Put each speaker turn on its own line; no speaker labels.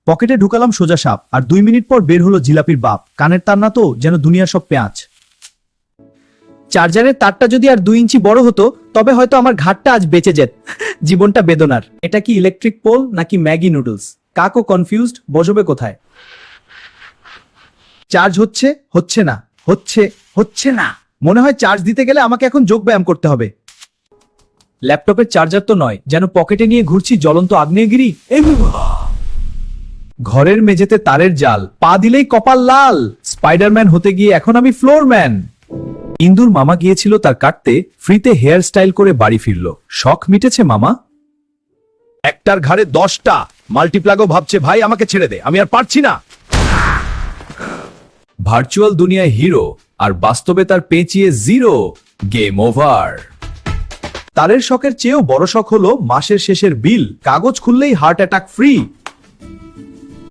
পকেটে ঢুকালাম সোজা সাপ, আর 2 মিনিট পর বের হলো জিলাপির বাপ। কানের তার না তো, যেন দুনিয়ার সব পেঁয়াজ। চার্জারের তারটা যদি আর 2 ইঞ্চি বড় হতো, তবে হয়তো আমার ঘাটটা আজ বেঁচে যেত। জীবনটা বেদনার। এটা কি ইলেকট্রিক পোল নাকি ম্যাগি নুডলস? কাকও কনফিউজড, বসবে কোথায়? চার্জ হচ্ছে, হচ্ছে না, হচ্ছে না। মনে হয় চার্জ দিতে গেলে আমাকে এখন যোগ ব্যায়াম করতে হবে। ল্যাপটপের চার্জার তো নয়, যেন পকেটে নিয়ে ঘুরছি জ্বলন্ত আগ্নেয়গিরি। ঘরের মেঝেতে তারের জাল, পা দিলেই কপাল লাল। স্পাইডারম্যান হতে গিয়ে এখন আমি ফ্লোরম্যান। ইন্দুর মামা গিয়েছিল তার কাটতে, ফ্রিতে হেয়ার স্টাইল করে বাড়ি ফিরল। শখ মিটেছে মামা? একটার ঘাড়ে 10টা। মাল্টিপ্লাগও ভাবছে ভাই আমাকে ছেড়ে দে, আমি আর পারছি না। ভার্চুয়াল দুনিয়ায় হিরো, আর বাস্তবে তার পেঁচিয়ে জিরো। Game over. তারের শখের চেয়েও বড় শখ হলো মাসের শেষের বিল। কাগজ খুললেই হার্ট অ্যাটাক ফ্রি।